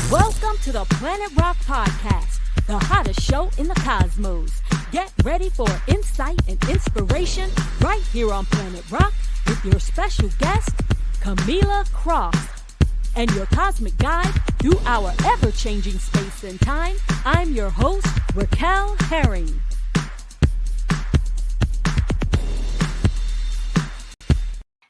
Welcome to the Planet Rock Podcast, the hottest show in the cosmos. Get ready for insight and inspiration right here on Planet Rock with your special guest, Camila Cross. And your cosmic guide through our ever-changing space and time, I'm your host, Raquel Herring.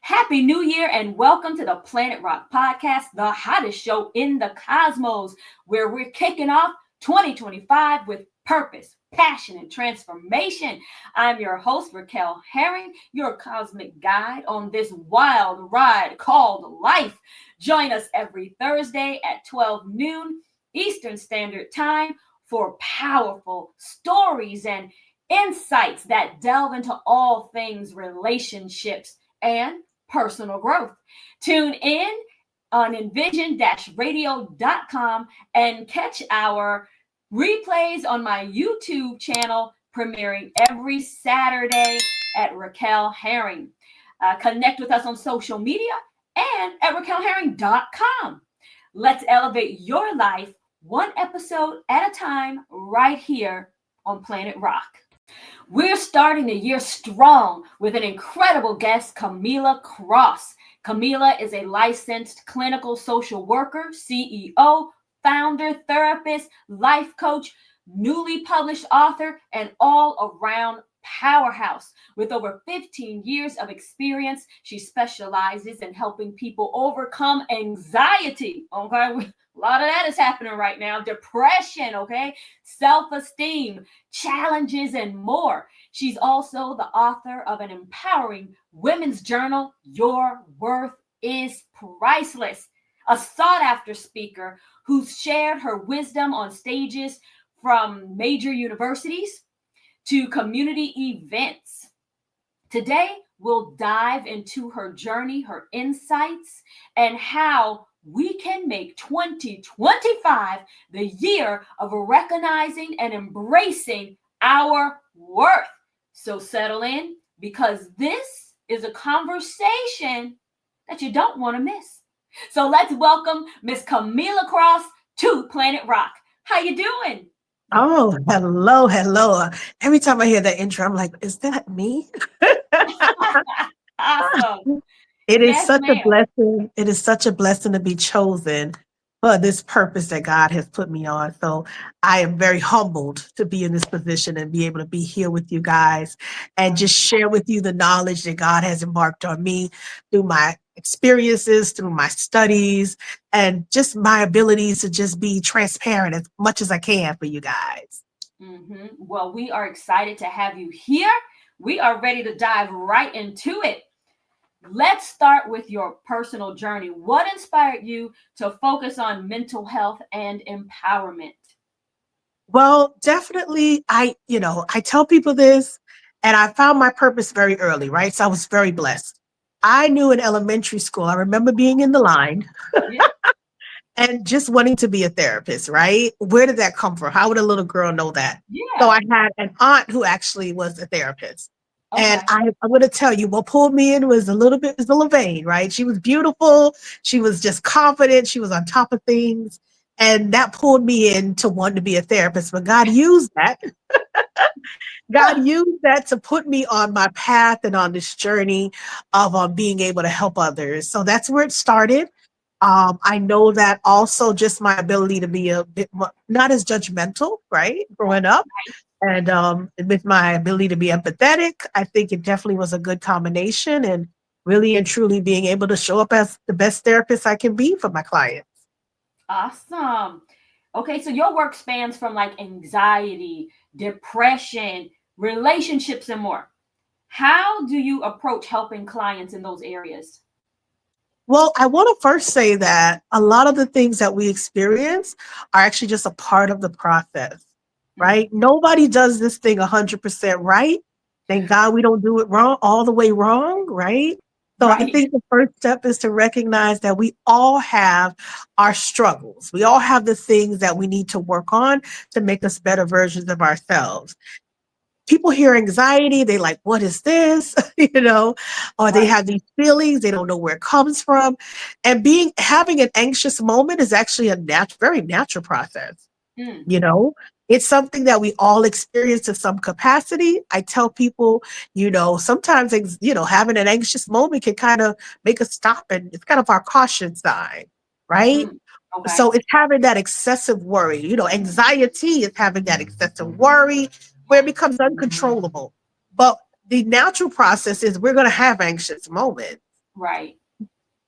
Happy New Year and welcome to the Planet Rock Podcast, the hottest show in the cosmos, where we're kicking off 2025 with purpose, passion, and transformation. I'm your host, Raquel Herring, your cosmic guide on this wild ride called life. Join us every Thursday at 12 noon Eastern Standard Time for powerful stories and insights that delve into all things relationships and personal growth. Tune in on envision-radio.com and catch our replays on my YouTube channel, premiering every Saturday at Raquel Herring. Connect with us on social media and at raquelherring.com. Let's elevate your life one episode at a time right here on Planet Rock. We're starting the year strong with an incredible guest, Camila Cross. Camila is a licensed clinical social worker, CEO, founder, therapist, life coach, newly published author, and all-around powerhouse. With over 15 years of experience, she specializes in helping people overcome anxiety. Okay, a lot of that is happening right now. Depression, okay, self-esteem, challenges, and more. She's also the author of an empowering women's journal, Your Worth is Priceless, a sought-after speaker who's shared her wisdom on stages from major universities to community events. Today, we'll dive into her journey, her insights, and how we can make 2025 the year of recognizing and embracing our worth. So settle in, because this is a conversation that you don't want to miss. So let's welcome Miss Camila Cross to Planet Rock. How you doing? Oh, hello. Every time I hear that intro, I'm like, is that me? Awesome. It is Yes, such a ma'am. blessing. It is such a blessing to be chosen for this purpose that God has put me on. So I am very humbled to be in this position and be able to be here with you guys and just share with you the knowledge that God has embarked on me through my experiences, through my studies, and just my abilities to just be transparent as much as I can for you guys. Well, we are excited to have you here. We are ready to dive right into it. Let's start with your personal journey. What inspired you to focus on mental health and empowerment? Well, definitely, I tell people this, and I found my purpose very early, right? So I was very blessed. I knew in elementary school, I remember being in the line Yeah. and just wanting to be a therapist, right? Where did that come from? How would a little girl know that? So Yeah. I had an aunt who actually was a therapist. And Okay. I'm going to tell you, what pulled me in was was the vein, right? She was beautiful. She was just confident. She was on top of things. And that pulled me in to want to be a therapist. But God used that. God used that to put me on my path and on this journey of being able to help others. So that's where it started. I know that also just my ability to be a bit more, not as judgmental, right? Growing up. And with my ability to be empathetic, I think it definitely was a good combination, and really and truly being able to show up as the best therapist I can be for my clients. Awesome. Okay, so your work spans from like anxiety, depression, relationships, and more. How do you approach helping clients in those areas? Well, I want to first say that a lot of the things that we experience are actually just a part of the process, Mm. right? Nobody does this thing 100% right. Thank God we don't do it wrong, all the way wrong, right? So I Right. think the first step is to recognize that we all have our struggles. We all have the things that we need to work on to make us better versions of ourselves. people hear anxiety, they like, what is this? You know, or they Right. have these feelings, they don't know where it comes from. And having an anxious moment is actually a very natural process. Mm, You know, it's something that we all experience to some capacity. I tell people, sometimes, having an anxious moment can kind of make us stop, and it's kind of our caution sign, right? mm. Okay. So it's having that excessive worry. Anxiety is having that excessive worry where it becomes uncontrollable. But the natural process is we're going to have anxious moments. Right.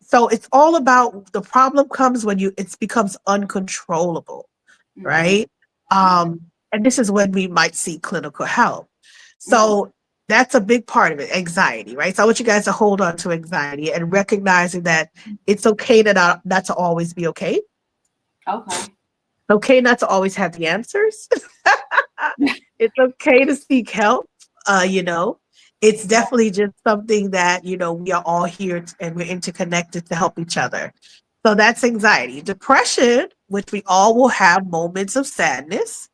So it's all about, the problem comes when it becomes uncontrollable, Mm-hmm. right? And this is when we might seek clinical help. Mm. So that's a big part of it, anxiety, right? So I want you guys to hold on to anxiety and recognizing that it's okay to not to always be okay. Okay. Okay not to always have the answers. It's okay to seek help. You know, it's definitely just something that, we are all here and we're interconnected to help each other. So that's anxiety. Depression, which we all will have moments of sadness.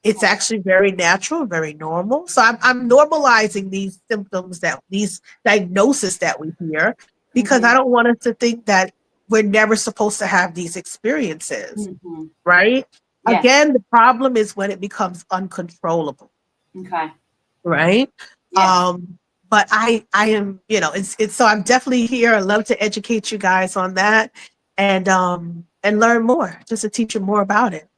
It's Okay. actually very natural, very normal. So I'm normalizing these symptoms, these diagnoses that we hear, because I Mm-hmm. don't want us to think that we're never supposed to have these experiences, Mm-hmm. right? Yes. Again, the problem is when it becomes uncontrollable, Okay. right? Yes. But I am, it's so I'm definitely here. I love to educate you guys on that, and learn more, just to teach you more about it.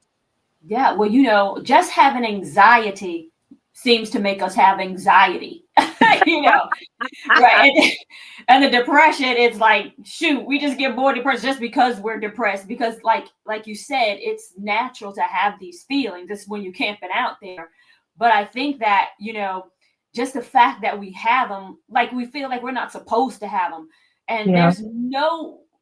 Yeah. Well, just having anxiety seems to make us have anxiety. you know, right. And the depression, it's like, shoot, we just get more depressed just because we're depressed. Because like you said, it's natural to have these feelings. It's when you're camping out there. But I think that, just the fact that we have them, like we feel like we're not supposed to have them. And Yeah, there's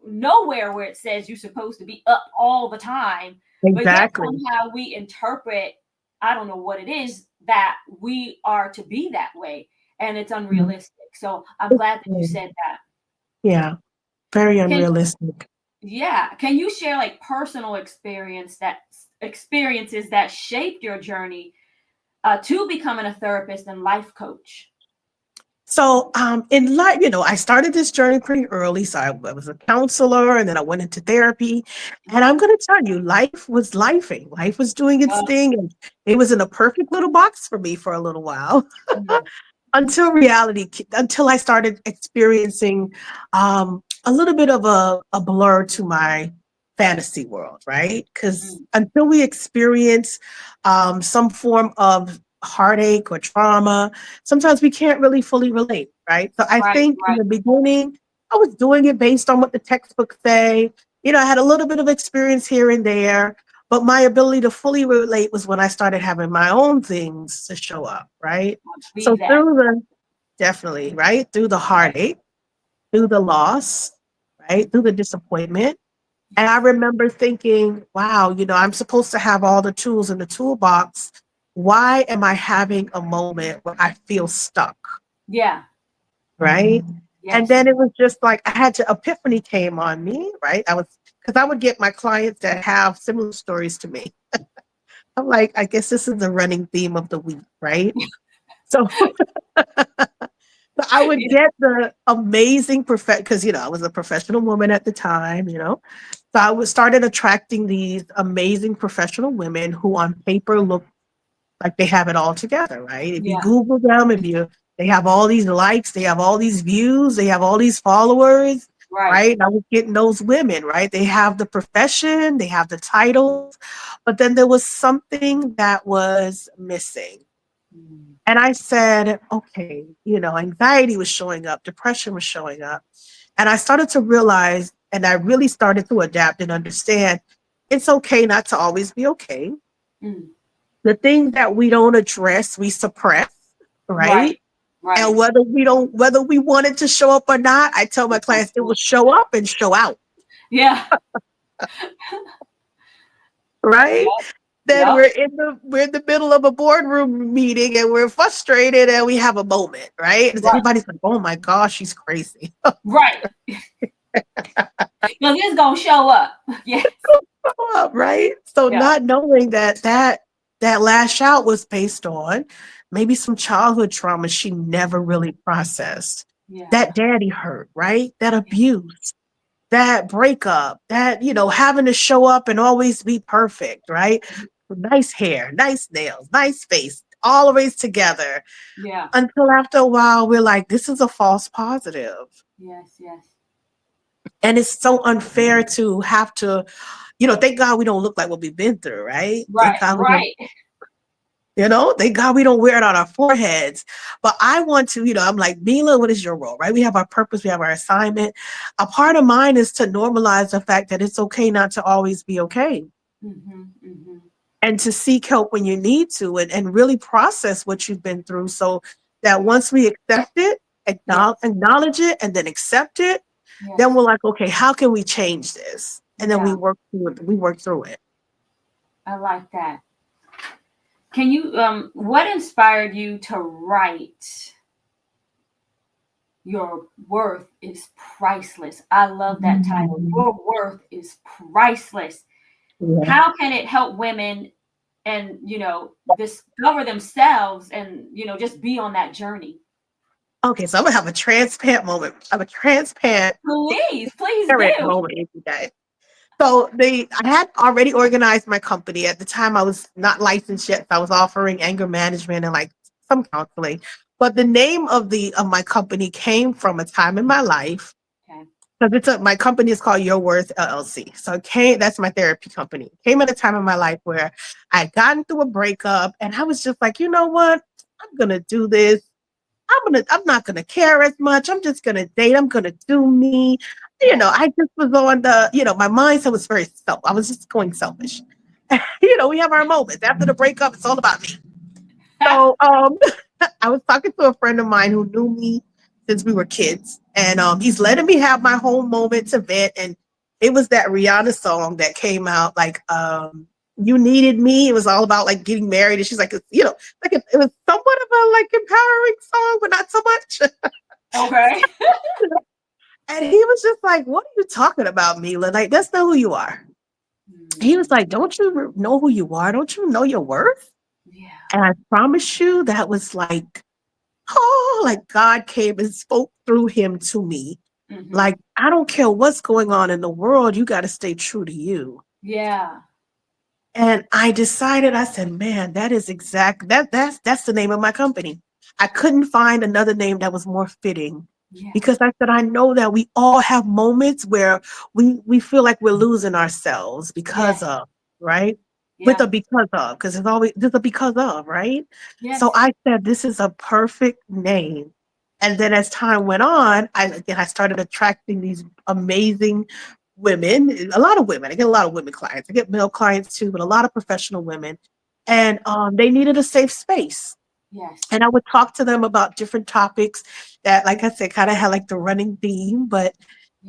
nowhere where it says you're supposed to be up all the time. But yet exactly. somehow we interpret, I don't know what it is, that we are to be that way, and it's Mhm. unrealistic. So I'm glad that you said that. Yeah, very Can unrealistic. Yeah, can you share like personal experiences that shaped your journey to becoming a therapist and life coach? So, in life, I started this journey pretty early. So I was a counselor, and then I went into therapy. And I'm Okay. going to tell you, life was lifing. Life was doing its Uh, thing, and it was in a perfect little box for me for a little while. mm, Until I started experiencing a little bit of a blur to my fantasy world, right? Because mm, until we experience some form of heartache or trauma, sometimes we can't really fully relate, right? So I right, think in right. the beginning, I was doing it based on what the textbooks say. I had a little bit of experience here and there, but my ability to fully relate was when I started having my own things to show up, right? I So believe that. definitely, right? Through the Right. heartache, through the loss, right? Through the disappointment. And I Yes. remember thinking, wow, I'm supposed to have all the tools in the toolbox. Why am I having a moment where I feel stuck? Yeah. Right. And Yes. then it was just like epiphany came on me, right? Because I would get my clients that have similar stories to me. I'm like, I guess this is the running theme of the week, right? So so I would Yeah. get the amazing because I was a professional woman at the time, So I was started attracting these amazing professional women who on paper look like they have it all together, right? If you Yeah. Google them, they have all these likes, they have all these views, they have all these followers, Right. right? And I was getting those women, right? They have the profession, they have the titles, but then there was something that was missing. Mm, And I said, okay, anxiety was showing up, depression was showing up. And I started to realize, and I really started to adapt and understand it's okay not to always be okay. mm. The thing that we don't address, we suppress, Right. right? And Right. whether we want it to show up or not, I tell my clients it will show up and show out, Yeah. right? Yep. Then Yep. we're in the middle of a boardroom meeting and we're frustrated and we have a moment, right? And Right. everybody's like, "Oh my gosh, she's crazy." Right. Because it's gonna show up. Yes. Up, right? So Yeah. not knowing that lash out was based on maybe some childhood trauma she never really processed. Yeah. That daddy hurt, right? That Yeah. abuse, that breakup, that, having to show up and always be perfect, right? Nice hair, nice nails, nice face, all always together. Yeah. Until after a while, we're like, this is a false positive. Yes. Yes. And it's so unfair to have to, thank God we don't look like what we've been through, right? Thank Right. God we don't, Right. thank God we don't wear it on our foreheads. But I want to, I'm like, Mila, what is your role, right? We have our purpose, we have our assignment. A part of mine is to normalize the fact that it's okay not to always be okay. Mm-hmm. Mm-hmm. And to seek help when you need to, and really process what you've been through, so that once we accept it, Yes. acknowledge it, and then accept it, then Yes. we're like, okay, how can we change this? And then we Yeah. work through it. We work through it. I like that. Can you what inspired you to write Your Worth is Priceless? I love that title. Mhm. Your worth is priceless. Yeah. How can it help women and, discover themselves and, just be on that journey? Okay, so I'm gonna have a transparent moment. I have a transparent Please, please parent do. moment with you guys. So I had already organized my company. At the time I was not licensed yet. So I was offering anger management and like some counseling. But the name of my company came from a time in my life. Okay. Because my company is called Your Worth LLC. So that's my therapy company. It came at a time in my life where I had gotten through a breakup and I was just like, you know what? I'm gonna do this. I'm not gonna care as much. I'm just gonna date. I'm gonna do me. Yeah. I just was on my mindset was very I was just going selfish. We have our moments. After the breakup, it's all about me. So I was talking to a friend of mine who knew me since we were kids, and he's letting me have my whole moment to vent. And it was that Rihanna song that came out, like "You Needed Me." It was all about like getting married, and she's like, it was somewhat of a like empowering song, but not so much. Okay. And he was just like, "What are you talking about, Mila? Like, that's not who you are." He was Mm, like, "Don't you know who you are? Don't you know your worth?" yeah. And I promise you, that was like, oh, like God came and spoke through him to me. Hmm. Like, I don't care what's going on in the world, you got to stay true to you. Yeah. And I decided, I said, man, that is that's the name of my company. I couldn't find another name that was more fitting, Yes. because I said, I know that we all have moments where we feel like we're losing ourselves because Yes. of, right? With Yeah. a because of, because there's a because of, right? So Yes. I said, this is a perfect name. And then as time went on, I started attracting these amazing women, a lot of women. I get a lot of women clients. I get male clients too, but a lot of professional women. And they needed a safe space. Yes. And I would talk to them about different topics that, like I said, kind of had like the running theme, but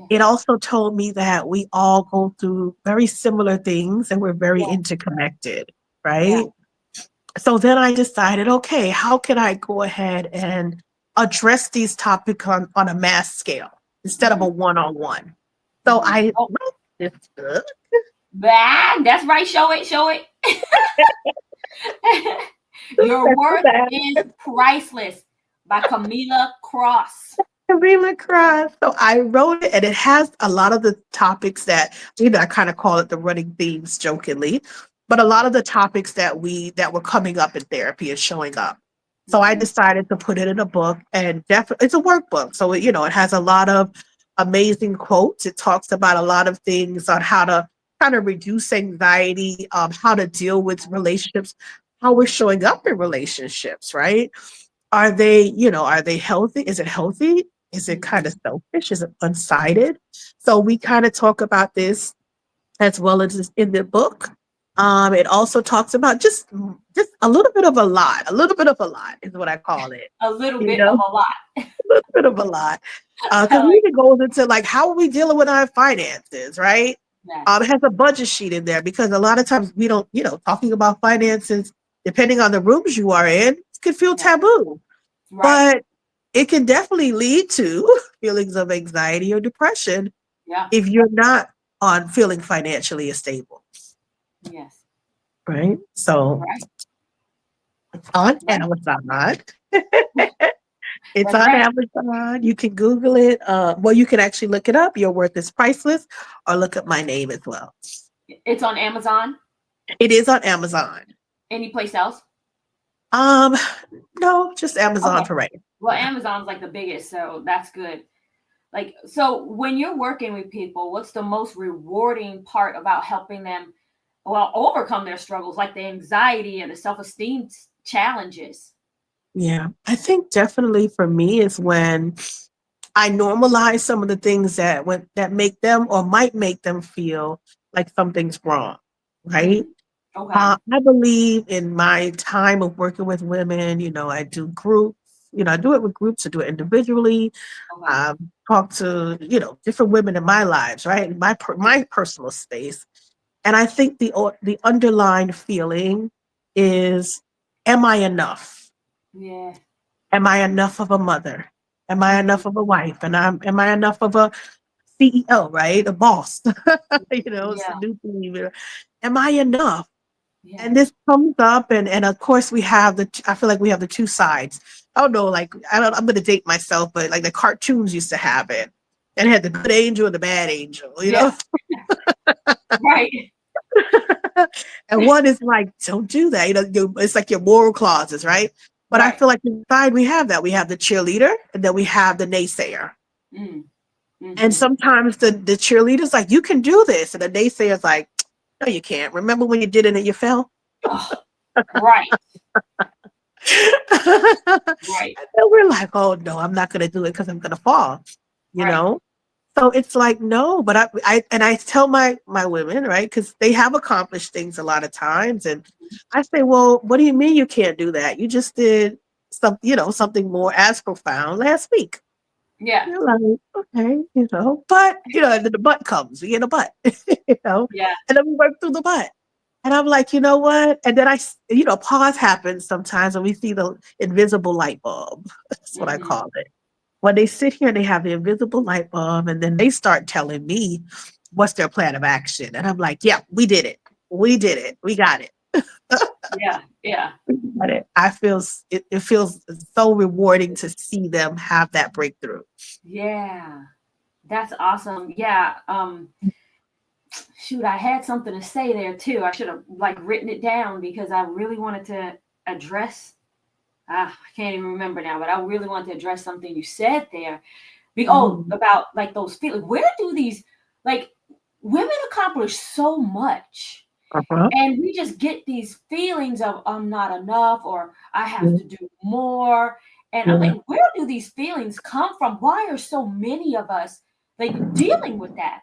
it Yes. also told me that we all go through very similar things and we're very Yeah. interconnected, Yeah. right? So then I decided, okay, how can I go ahead and address these topics on a mass scale instead of Hmm. a one-on-one? So Hmm. I Oh, wrote this book. that's right. Show it. Show it. Your That's Worth that. is Priceless by Camila Cross. Camila Cross. So I wrote it, and it has a lot of the topics that, I kind of call it the running themes jokingly, but a lot of the topics that were coming up in therapy is showing up. So I Hmm. decided to put it in a book, and definitely it's a workbook. So it has a lot of amazing quotes. It talks about a lot of things on how to kind of reduce anxiety, how to deal with relationships, how we're showing up in relationships, right? Are they healthy? Is it healthy? Is it kind Hmm. of selfish? Is it one-sided? So we kind of talk about this as well as in the book. It also talks about just a little bit of a lot is what I call it. A little You bit of know, a lot. a little bit of a lot. I Because we like even goes into like, how are we dealing with our finances, right? that. It has a budget sheet in there, because a lot of times we don't, talking about finances, depending on the rooms you are in, it can feel Yeah. taboo. Right. But it can definitely lead to feelings of anxiety or depression Yeah. if you're not on feeling financially stable, Yes. right? So Right. It's on Right. Amazon. It's That's on right. Amazon. You can Google it. Well, you can actually look it up. Your worth is priceless, or look up my name as well. It's on Amazon. It is on Amazon. Any place else? Um, no, just Amazon Okay. for right Well, now. Amazon's like the biggest, so that's good. Like, so when you're working with people, what's the most rewarding part about helping them, well, overcome their struggles, like the anxiety and the self-esteem challenges? Yeah, I think definitely for me is when I normalize some of the things that make them or might make them feel like something's wrong, right? Mm, okay. I believe in my time of working with women, I do groups, I do it with groups, I do it individually, Okay. talk to, different women in my lives, right? In my personal space. And I think the underlying feeling is, am I enough? Yeah. Am I enough of a mother? Am I Mhm. enough of a wife? And am I enough of a CEO, right? A boss. It's a Yeah. new thing. Am I enough? And Yes. this comes up, and of course we have I feel like we have the two sides. I don't know, like I'm gonna date myself, but like the cartoons used to have it. And it had the good angel and the bad angel. Yeah. Right. And one is like, don't do that. It's like your moral clauses, right? But I Right. feel like inside we have that. We have the cheerleader and then we have the naysayer. Mm. And Hmm. sometimes the cheerleader's like, you can do this. And the naysayer's like, no, you can't. Remember when you did it and you fell? Oh, right. And Right. then we're like, oh no, I'm not gonna do it because I'm gonna fall, you Right. know? So it's like, no, but I tell my women, right? Because they have accomplished things a lot of times. And I say, well, what do you mean you can't do that? You just did something more as profound last week. Yeah. You're like, okay, but and then the butt comes, we get a butt, Yeah. and then we work through the butt. And I'm like, you know what? And then pause happens sometimes when we see the invisible light bulb. That's what I Hmm. call it. When they sit here and they have the invisible light bulb, and then they start telling me what's their plan of action. And I'm like, yeah, we did it. We did it. We got it. Yeah. Yeah. We got it. It feels so rewarding to see them have that breakthrough. Yeah. That's awesome. Yeah. Shoot, I had something to say there too. I should have like written it down because I really wanted to address. I can't even remember now, but I really wanted to address something you said there. Mhm. About like those feelings. Where do these like women accomplish so much, Uh-huh. and we just get these feelings of I'm not enough or I have Yeah. to do more. And I'm Yeah. like, where do these feelings come from? Why are so many of us like dealing with that?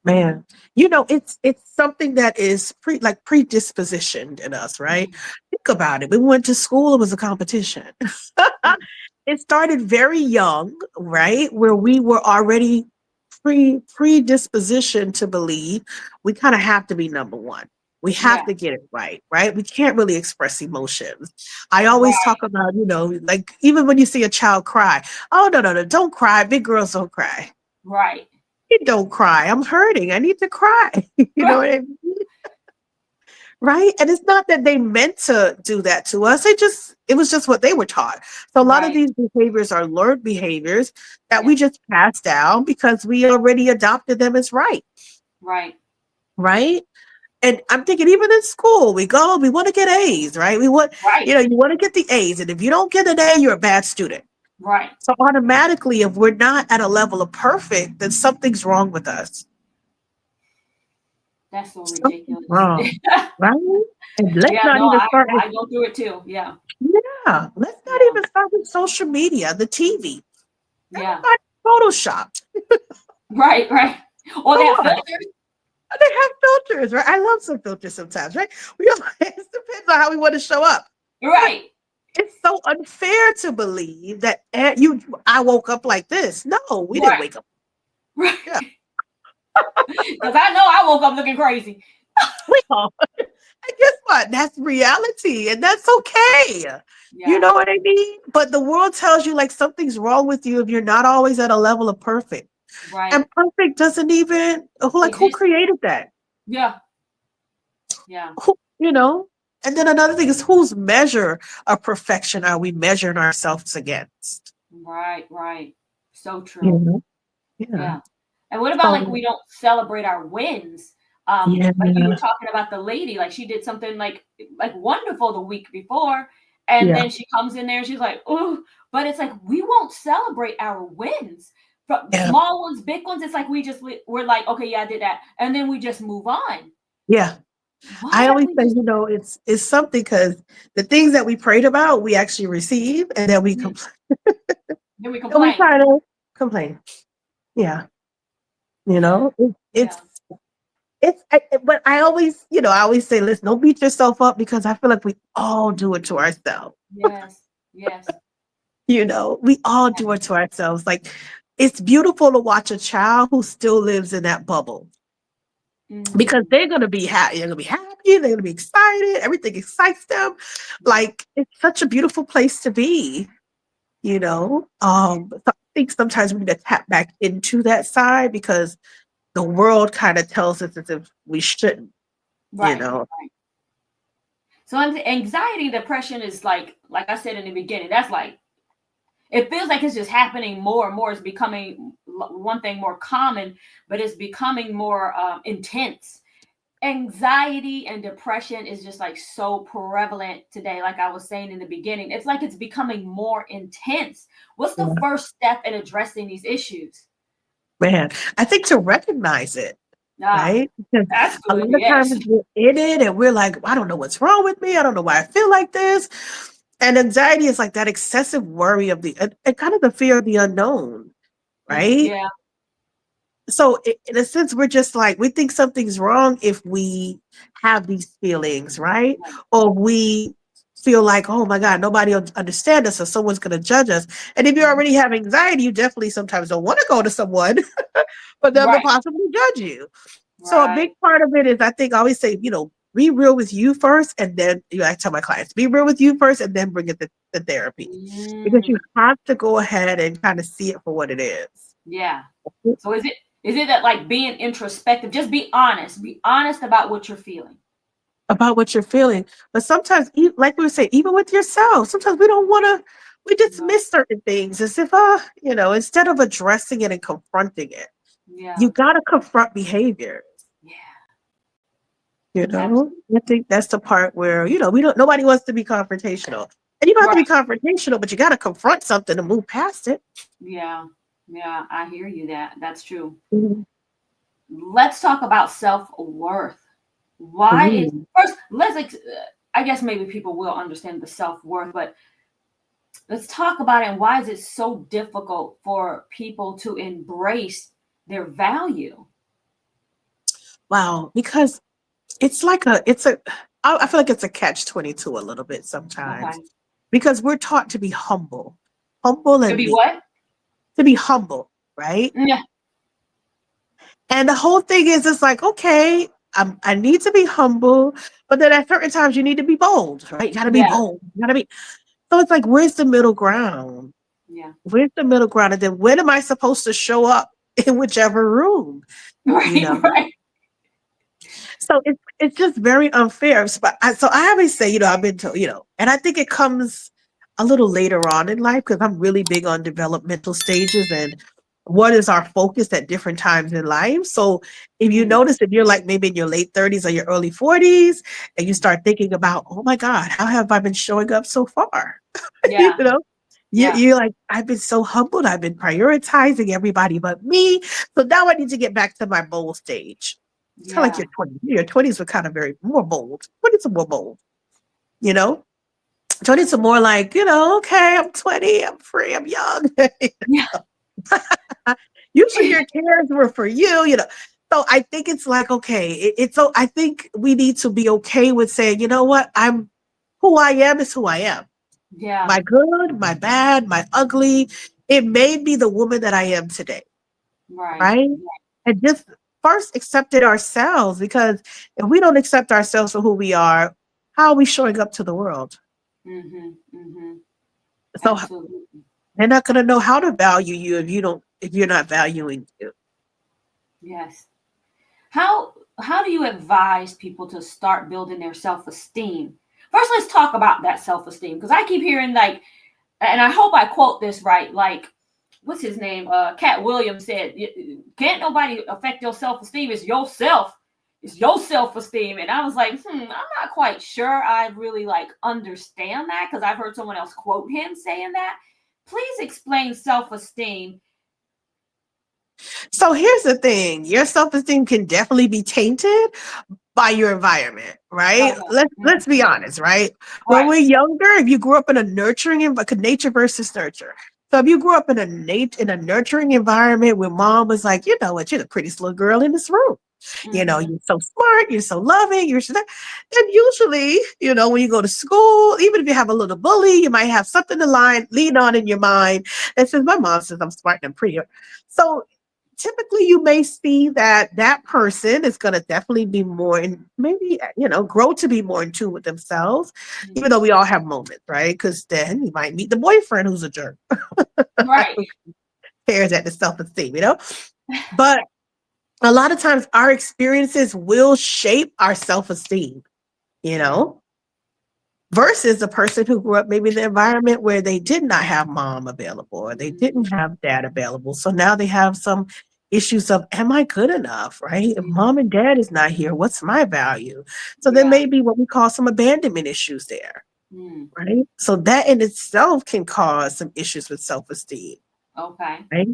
Man, it's something that is predispositioned in us, right? Mhm. Think about it. We went to school, it was a competition. Mm. It started very young, right? Where we were already predispositioned to believe we kind of have to be number one. We have Yeah, to get it right, right? We can't really express emotions. I always right, talk about, like even when you see a child cry, oh no, no, no, don't cry. Big girls don't cry. right, Don't cry. I'm hurting. I need to cry. You know right, what I mean? Right? And it's not that they meant to do that to us. It was just what they were taught. So a lot of right, these behaviors are learned behaviors that yeah, we just pass down because we already adopted them as right. right, Right? And I'm thinking even in school, we want to get A's, right? right, You want to get the A's. And if you don't get an A, you're a bad student. right. So automatically, if we're not at a level of perfect, then something's wrong with us. That's so Something's ridiculous. wrong, right? And let's Yeah, not no, even I start with I go through it too. Yeah, let's not yeah, even start with social media, the TV. yeah. Everybody photoshopped. Right, right. Or they Come have on. filters. They have filters, right? I love some filters sometimes, right? It depends on how we want to show up. But Right, it's so unfair to believe that I woke up like this. No, we didn't right, wake up. right. Yeah, Because I know I woke up looking crazy. we all. And guess what? That's reality, and that's okay. You Yeah, know what I mean? But the world tells you like something's wrong with you if you're not always at a level of perfect. right. And perfect doesn't even who Exist. created that? Yeah, yeah, Who, you know? And then another thing is, whose measure of perfection are we measuring ourselves against? Right, right. So You true. know? Yeah. Yeah. And what about like So we don't celebrate our wins? yeah, Like you were talking about the lady, like she did something like wonderful the week before, and yeah, then she comes in there and she's like, oh, but it's like we won't celebrate our wins. From yeah, small ones, big ones, it's like we're like, okay, yeah, I did that. And then we just move on. yeah. Why I don't always we say, just it's something, because the things that we prayed about, we actually receive, and then we mhm, complain, then we and we complain? try to complain. Yeah, Yeah. but I always say, listen, don't beat yourself up, because I feel like we all do it to ourselves. Yes. Yes. We all do it to ourselves. Like, it's beautiful to watch a child who still lives in that bubble, because Mm, they're gonna be happy. They're gonna be happy. They're gonna be excited. Everything excites them. yeah. Like, it's such a beautiful place to be. So I think sometimes we need to tap back into that side, because the world kind of tells us as if we shouldn't. You Right. know, Right. So anxiety, depression is like I said in the beginning, that's like it feels like it's just happening more and more. It's becoming one thing more common, but it's becoming more intense. Anxiety and depression is just like so prevalent today. Like I was saying in the beginning, it's like it's becoming more intense. What's the yeah, first step in addressing these issues? man. I think to recognize it, Ah, right? Because that's a good. lot of Yes. times we're in it and we're like, I don't know what's wrong with me. I don't know why I feel like this. And anxiety is like that excessive worry of and kind of the fear of the unknown, right? Yeah. So in a sense, we're just like, we think something's wrong if we have these feelings, right? Right. Or we feel like, oh my God, nobody will understand us, or someone's going to judge us. And if you Mhm. already have anxiety, you definitely sometimes don't want to go to someone for them to Right. possibly judge you. So a big Right. part of it is, I think I always say, be real with you first, and then I tell my clients, be real with you first, and then bring it to therapy, because you Mm, have to go ahead and kind of see it for what it is. yeah. So is it that like being introspective? Just be honest. Be honest about what you're feeling. About what you're feeling. But sometimes, like we were saying, even with yourself, sometimes we don't want to, we Right. dismiss certain things as if, instead of addressing it and confronting it, you Yeah. got to confront behavior. Yeah. You know, Absolutely. I think that's the part where, nobody wants to be confrontational. And you don't have to be Right. confrontational, but you got to confront something to move past it. Yeah. Yeah. I hear you. That's true. Mhm. Let's talk about self-worth. Why is Mhm. first? I guess maybe people will understand the self-worth, but let's talk about it. And why is it so difficult for people to embrace their value? Wow. Because I feel like it's a catch-22 a little bit sometimes, Okay. because we're taught to be humble To and be meek, what? to be humble, right? Yeah. And the whole thing is, it's like, okay, I need to be humble, but then at certain times you need to be bold, right? You gotta be Yeah. bold. You gotta be. So it's like, where's the middle ground? Yeah. Where's the middle ground? And then when am I supposed to show up in whichever room? You Right. know? Right. So it's just very unfair. So I always say, I've been told, and I think it comes a little later on in life, because I'm really big on developmental stages and what is our focus at different times in life. So if you Mm, notice, if you're like maybe in your late 30s or your early 40s, and you start thinking about, oh my God, how have I been showing up so far? you yeah. know, Yeah. you're like, I've been so humbled. I've been prioritizing everybody but me. So now I need to get back to my bold stage. It's kind of like Yeah. your 20s. Your 20s were kind of very more bold. 20s are more bold, you know? 20s are more like, okay, I'm 20, I'm free, I'm young. Yeah. Usually your cares were for you. So I think it's like, okay, so I think we need to be okay with saying, you know what, who I am is who I am. Yeah. My good, my bad, my ugly. It made me the woman that I am today, Right. right? And just first accept it ourselves, because if we don't accept ourselves for who we are, how are we showing up to the world? Mm-hmm. Mm-hmm. So Absolutely. they're not going to know how to value you if you're not valuing you. Yes. How do you advise people to start building their self-esteem first let's talk about that self-esteem, because I keep hearing like, and I hope I quote this right, like what's his name? Cat Williams said, "Can't nobody affect your self-esteem. It's yourself. It's your self-esteem." And I was like, I'm not quite sure I really like understand that, because I've heard someone else quote him saying that. Please explain self-esteem. So here's the thing, your self-esteem can definitely be tainted by your environment, right? Okay. Let's be honest, right? When Right. we're younger, if you grew up in a nurturing environment, nature versus nurture. So if you grew up in a nurturing environment where mom was like, you know what, you're the prettiest little girl in this room. You know, Mm-hmm. you're so smart, you're so loving, you're so that. And usually, you know, when you go to school, even if you have a little bully, you might have something to lean on in your mind that says, my mom says I'm smart and I'm pretty. So typically you may see that that person is going to definitely be more in, maybe, you know, grow to be more in tune with themselves, even though we all have moments, right? Because then you might meet the boyfriend who's a jerk. Right. Who cares at the self-esteem, you know? But a lot of times our experiences will shape our self-esteem, you Yeah. know, versus a person who grew up maybe in the environment where they did not have mom available or they didn't have dad available. So now they have some issues of, am I good enough? Right? If mom and dad is not here, what's my value? So there Yeah. may be what we call some abandonment issues there. Mm. Right? So that in itself can cause some issues with self-esteem. Okay. Right?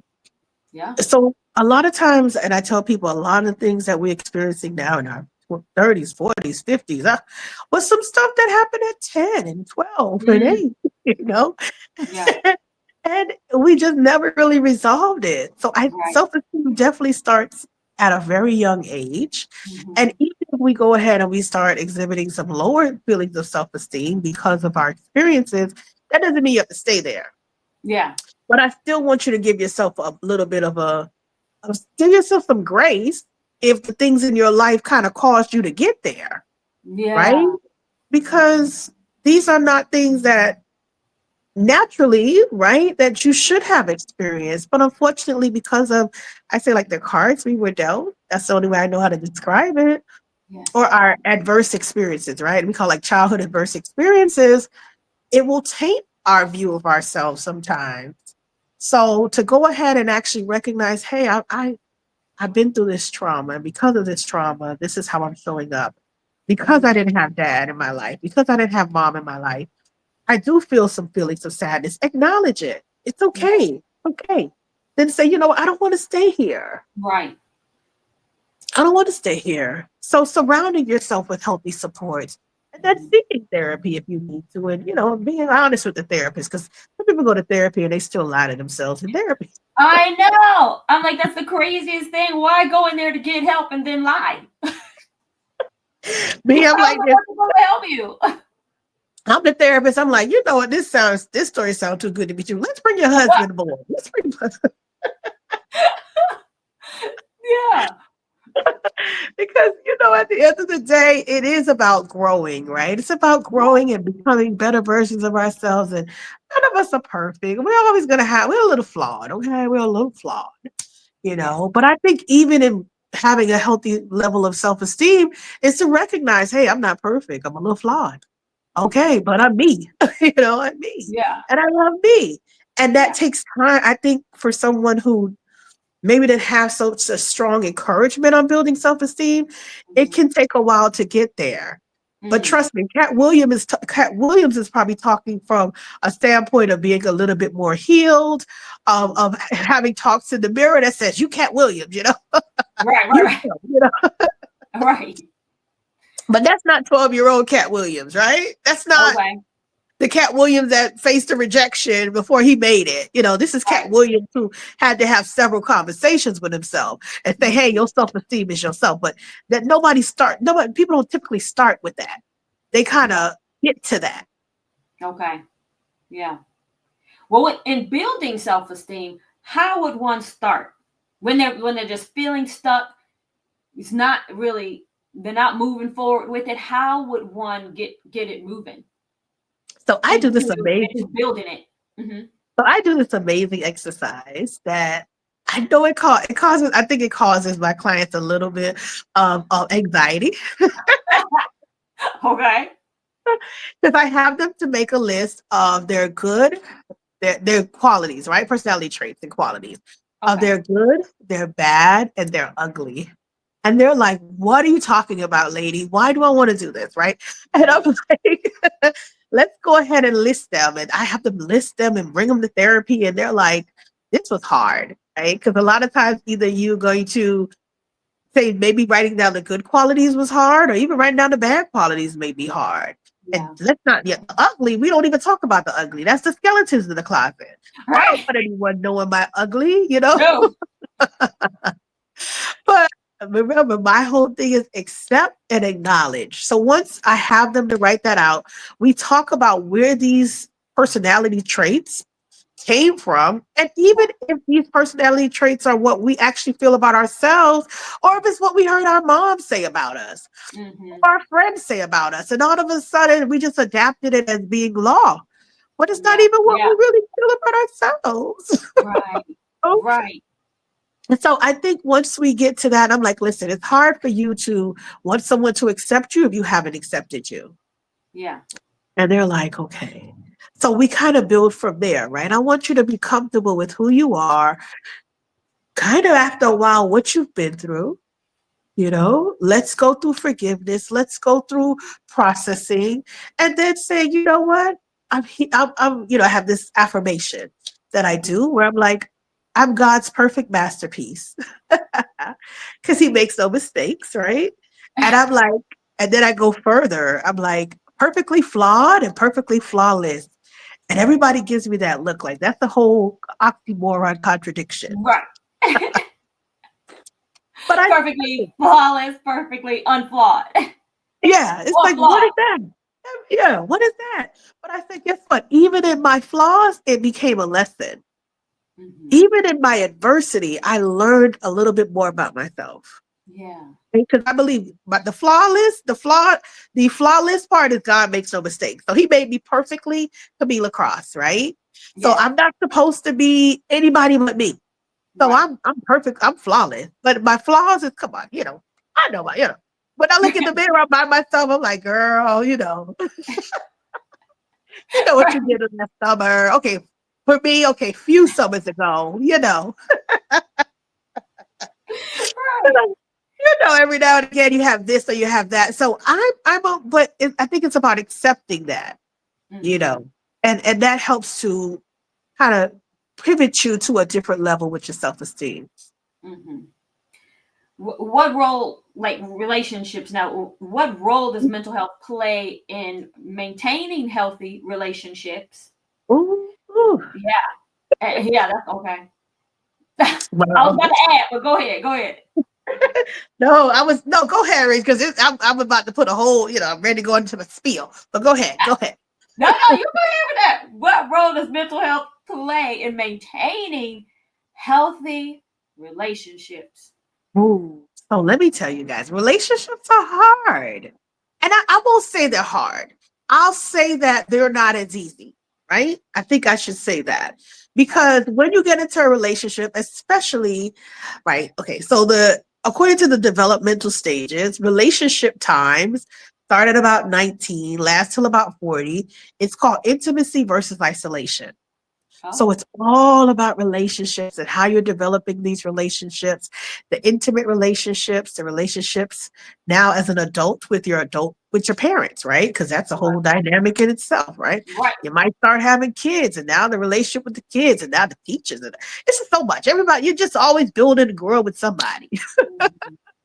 Yeah. So a lot of times, and I tell people a lot of things that we're experiencing now in our 30s, 40s, 50s, was some stuff that happened at 10 and 12 and Mm. 8, you know? Yeah. And we just never really resolved it. So Right. self-esteem definitely starts at a very young age. Mm-hmm. And even if we go ahead and we start exhibiting some lower feelings of self-esteem because of our experiences, that doesn't mean you have to stay there. Yeah. But I still want you to give yourself a little bit of give yourself some grace if the things in your life kind of caused you to get there, right? Yeah. Because these are not things that naturally, right, that you should have experienced. But unfortunately, because of, I say like the cards we were dealt, that's the only way I know how to describe it, or Yes. our adverse experiences, right? We call like childhood adverse experiences, it will taint our view of ourselves sometimes. So to go ahead and actually recognize, hey, I've been through this trauma, and because of this trauma, this is how I'm showing up. Because Mm. I didn't have dad in my life, because I didn't have mom in my life, I do feel some feelings of sadness. Acknowledge it. It's Yeah. okay. Okay. Then say, you know what? I don't want to stay here. Right. I don't want to stay here. So surrounding yourself with healthy support and then Mhm. seeking therapy if you need to, and you know, being honest with the therapist, because some people go to therapy and they still lie to themselves in therapy. I know. I'm like, that's the craziest thing. Why go in there to get help and then lie? Me, I'm How's like the this. person going to help you? I'm the therapist. I'm like, you know what? This story sounds too good to be true. Let's bring your husband aboard. Let's bring Yeah. because you know, at the end of the day, it is about growing, right? It's about growing and becoming better versions of ourselves. And none of us are perfect. We're a little flawed, okay? We're a little flawed, you Yeah. know. But I think even in having a healthy level of self-esteem is to recognize, hey, I'm not perfect. I'm a little flawed. Mhm. Okay, but I'm me. You know, I'm me. Yeah. And I love me. And that Yeah. takes time, I think, for someone who maybe didn't have such a strong encouragement on building self-esteem, it Mhm. can take a while to get there. But Mm. trust me, Cat Williams is probably talking from a standpoint of being a little bit more healed, of having talks in the mirror that says, "You Cat Williams," you know, Right. Right. you, Right. you know. Right. But that's not 12-year-old Cat Williams, right? That's not Okay. the Cat Williams that faced the rejection before he made it. You know, this is Cat Right. Williams who had to have several conversations with himself and say, hey, Mhm. your self-esteem is yourself. But that people don't typically start with that. They kind Yeah. of get to that. Okay. Yeah. Well, in building self-esteem, how would one start when they're just feeling stuck? It's not really, they're not moving forward with it. How would one get it moving So I do this into amazing, building it? Hmm. so I do this amazing exercise that I know it causes, I think it causes my clients a little bit of anxiety. Okay. Because I have them to make a list of their good, their qualities, right? Personality traits and qualities of Okay. their good, their bad, and their ugly. And they're like, what are you talking about, lady? Why do I want to do this? Right. And I'm like, let's go ahead and list them. And I have them list them and bring them to therapy. And they're like, this was hard. Right. Because a lot of times either you're going to say maybe writing down the good qualities was hard, or even writing down the bad qualities may be hard. And Yeah. let's not yet the ugly. We don't even talk about the ugly. That's the skeletons in the closet. I don't Right. want anyone knowing my ugly, you know? No. But remember, my whole thing is accept and acknowledge. So once I have them to write that out, we talk about where these personality traits came from. And even if these personality traits are what we actually feel about ourselves, or if it's what we heard our mom say about us, Mm-hmm. or our friends say about us, and all of a sudden we just adapted it as being law. But it's not Yeah. even what we Yeah. really feel about ourselves. Right. Right. And so I think once we get to that, I'm like, listen, it's hard for you to want someone to accept you if you haven't accepted you. Yeah. And they're like, okay. So we kind of build from there, right? I want you to be comfortable with who you are, kind of after a while, what you've been through. Let's go through forgiveness. Let's go through processing, and then say, you know what? I have this affirmation that I do where I'm like, I'm God's perfect masterpiece because He makes no mistakes, right? And I'm like, and then I go further. I'm like, perfectly flawed and perfectly flawless. And everybody gives me that look like that's the whole oxymoron contradiction. Right. But I Perfectly flawless, perfectly unflawed. Yeah, it's Or like, what is flawed. that? Yeah, what is that? But I said, guess what? Even in my flaws, it became a lesson. Mm-hmm. Even in my adversity, I learned a little bit more about myself. Yeah. Because I believe, but the flawless part is God makes no mistakes. So He made me perfectly Camila Cross, right? So Yes. I'm not supposed to be anybody but me. So Right. I'm perfect. I'm flawless. But my flaws is come on, I know my. When I look in the mirror by myself, I'm like, girl, you know what Right. you did in that summer. Okay, for me, okay, few summers ago. You Right. know, every now and again you have this or you have that. So I think it's about accepting that, you Mm-hmm. know, and that helps to kind of pivot you to a different level with your self-esteem. Mm-hmm. What role, like relationships now, what role does mental health play in maintaining healthy relationships? Ooh, ooh. Yeah. Yeah, that's okay. I was Well, about to add, but go ahead. Go ahead. no, go ahead, because I'm about to put a whole, I'm ready to go into the spiel. But go ahead. No, no, you go ahead with that. What role does mental health play in maintaining healthy relationships? Ooh. So let me tell you guys, relationships are hard. And I won't say they're hard. I'll say that they're not as easy, right? I think I should say that. Okay. Because when you get into a relationship, especially, right? Okay, so according to the developmental stages, relationship times start at about 19, last till about 40. It's called intimacy versus isolation. So Oh, it's all about relationships and how you're developing these relationships, the intimate relationships, the relationships now as an adult with your parents, right? Because that's a whole right, dynamic in itself, right? right. You might start having kids and now the relationship with the kids and now the teachers. And it's just so much. Everybody, you're just always building and growing with somebody. Mhm.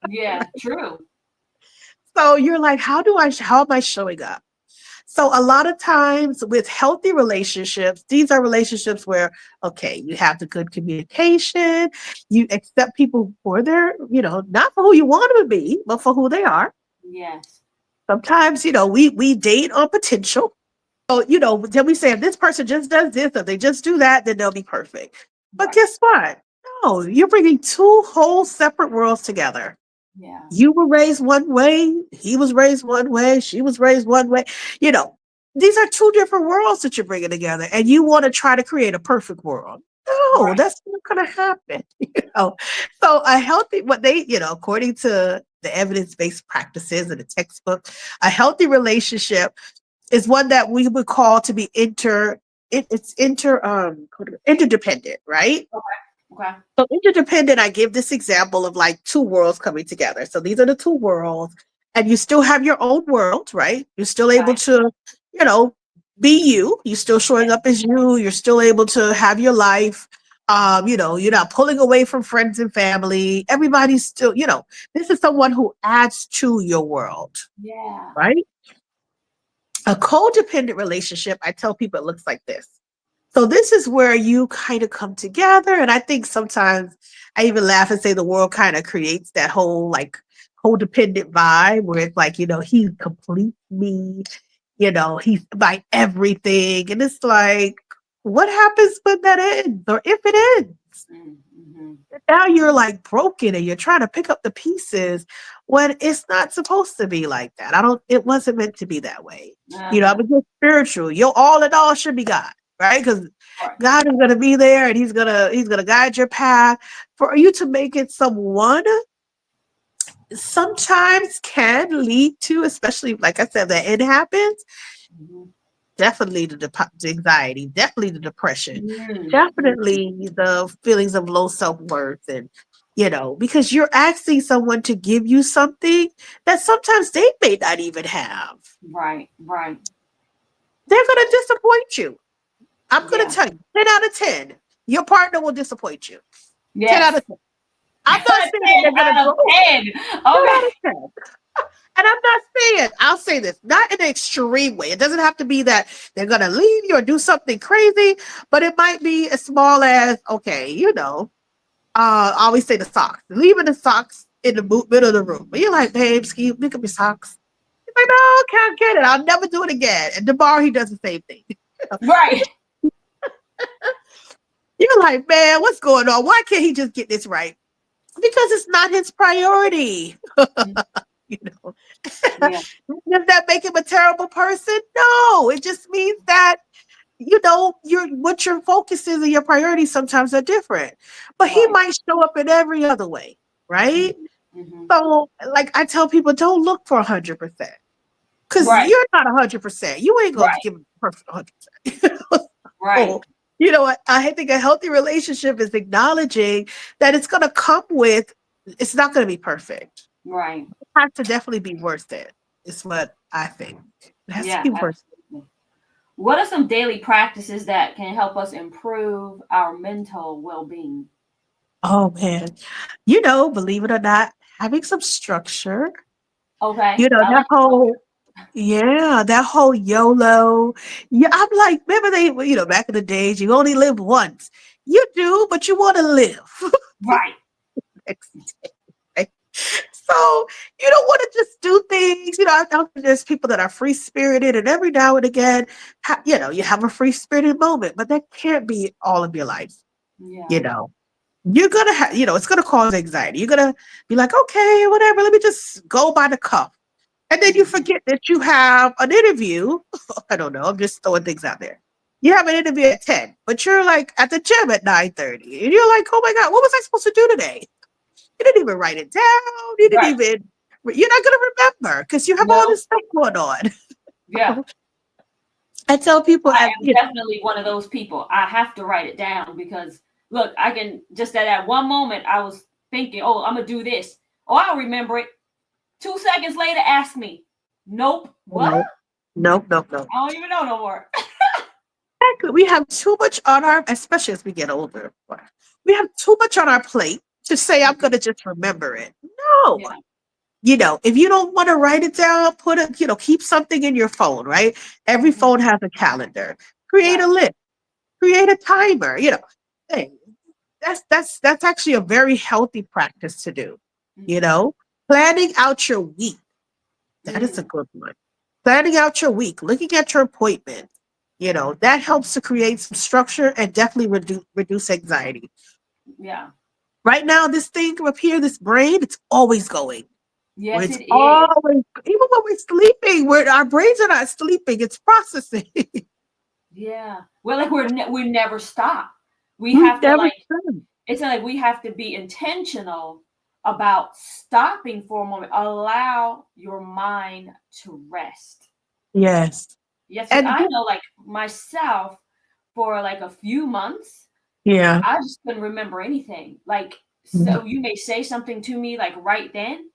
Yeah, true. So you're like, how am I showing up? So a lot of times with healthy relationships, these are relationships where, okay, you have the good communication, you accept people for their, not for who you want them to be, but for who they are. Yes. Sometimes, we date on potential. So, then we say if this person just does this or they just do that, then they'll be perfect. But Right. guess what? No, you're bringing two whole separate worlds together. Yeah. You were raised one way, he was raised one way, she was raised one way. You know, these are two different worlds that you're bringing together, and you want to try to create a perfect world. No, Right. that's not going to happen. So a healthy, what they, according to the evidence-based practices in the textbook, a healthy relationship is one that we would call to be it's interdependent, right? Okay. Okay. So interdependent, I give this example of like two worlds coming together. So these are the two worlds, and you still have your own world, right? You're still able Right. to, you know, be you. You're still Yeah. showing up as you. You're still able to have your life. You're not pulling away from friends and family. Everybody's still, this is someone who adds to your world, Yeah. right? A codependent relationship, I tell people it looks like this. So this is where you kind of come together. And I think sometimes I even laugh and say the world kind of creates that whole like codependent vibe where it's like, he completes me, he's my everything. And it's like, what happens when that ends or if it ends? Mm-hmm. Now you're like broken and you're trying to pick up the pieces when it's not supposed to be like that. It wasn't meant to be that way. Uh-huh. I'm a good spiritual. Your all in all should be God, right? Because Right. God is gonna be there and He's gonna guide your path. For you to make it someone sometimes can lead to, especially like I said, that it happens, Mm-hmm. definitely the anxiety, definitely the depression, Mm-hmm. definitely the feelings of low self-worth and because you're asking someone to give you something that sometimes they may not even have. Right. Right. They're going to disappoint you. I'm going to Yeah. tell you, 10 out of 10, your partner will disappoint you. 10 out Yes. of 10. I'm not saying that 10 they're going to out of grow. 10. 10 Okay. out of 10. And I'm not saying, I'll say this, not in an extreme way. It doesn't have to be that they're going to leave you or do something crazy, but it might be as small as, okay, I always say the socks, leaving the socks in the middle of the room. But you're like, babe, can you pick up your socks? He's like, no, can't get it. I'll never do it again. And tomorrow he does the same thing. Right. You're like, man, what's going on? Why can't he just get this right? Because it's not his priority. you know, Yeah. Does that make him a terrible person? No, it just means that what your focus is and your priorities sometimes are different. But he Right. might show up in every other way, right? Mm-hmm. So, like I tell people, don't look for 100% because Right. you're not 100%. You ain't gonna Right. give him perfect 100%. Right. So, you know what? I think a healthy relationship is acknowledging that it's gonna come with. It's not gonna be perfect. Right. It has to definitely be worth it. Is what I think. It has to Yeah. be worth it. Absolutely. What are some daily practices that can help us improve our mental well-being? Oh man, believe it or not, having some structure. Okay. I That like whole structure. yeah, that whole YOLO. Yeah, I'm like, remember back in the days, you only live once. You do, but you want to live. Right. Next day. So you don't want to just do things. I think there's people that are free spirited, and every now and again, you have a free spirited moment, but that can't be all of your life. You Yeah. know, you're gonna have, it's gonna cause anxiety. You're gonna be like, okay, whatever. Let me just go by the cuff. And then you Mhm. forget that you have an interview. I don't know. I'm just throwing things out there. You have an interview at 10, but you're like at the gym at 9:30. And you're like, oh my God, what was I supposed to do today? You didn't even write it down. Right. You're not going to remember because you have all No. this stuff going on. Yeah. I tell people, I am definitely one of those people. I have to write it down because look, I can just at that one moment I was thinking, oh, I'm gonna do this. Oh, I'll remember it. 2 seconds later, ask me. Nope. What? no, no, no, no. I don't even know no more. Exactly. We have too much on especially as we get older, we have too much on our plate to say, I'm going to just remember it. No. Yeah. If you don't want to write it down, keep something in your phone, right? Every Mhm. phone has a calendar. Create a Right. list, create a timer, hey, that's actually a very healthy practice to do. You Mhm. know, planning out your week. That is a Mm. good one. Planning out your week, looking at your appointments, that helps to create some structure and definitely reduce anxiety. Yeah. Right now, this thing up here, this brain, it's always going. Where Yes, it's it is. always, even when we're sleeping, where our brains are not sleeping, it's processing. Yeah. Well, like we never stop. We We have to never like stop. it's like we have to be intentional about stopping for a moment. Allow your mind to rest. Yes. Yes, because And I know, like myself, for like a few months, yeah, I just couldn't remember anything. Like, so you may say something to me like right then,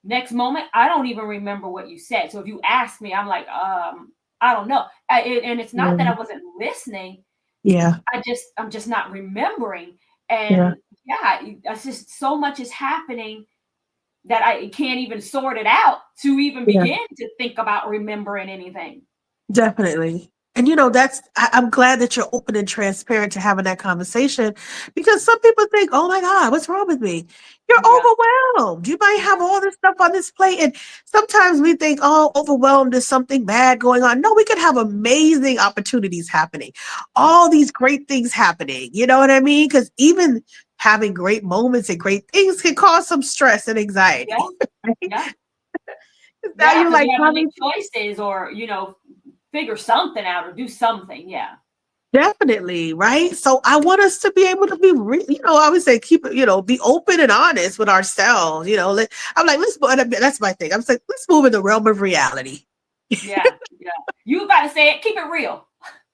next moment, I don't even remember what you said. So if you ask me, I'm like, I don't know. And it's not that yeah, I wasn't listening. yeah, I'm just not remembering. yeah, And yeah, it's just so much is happening that I can't even sort it out to even yeah. begin to think about remembering anything. Definitely. And I'm glad that you're open and transparent to having that conversation because some people think, oh my God, what's wrong with me? You're Yeah, overwhelmed. You might have yeah, all this stuff on this plate. And sometimes we think, oh, overwhelmed is something bad going on. No, we could have amazing opportunities happening, all these great things happening. You know what I mean? Because even having great moments and great things can cause some stress and yeah, anxiety. Right? yeah, 'Cause now yeah. you're Because like you have to make having choices, or figure something out or do something. Yeah, definitely, right? So I want us to be able to be, I always say, keep it, be open and honest with ourselves. I'm like, that's my thing. I'm saying, let's move in the realm of reality. Keep yeah, yeah. You got to say it. Keep it real.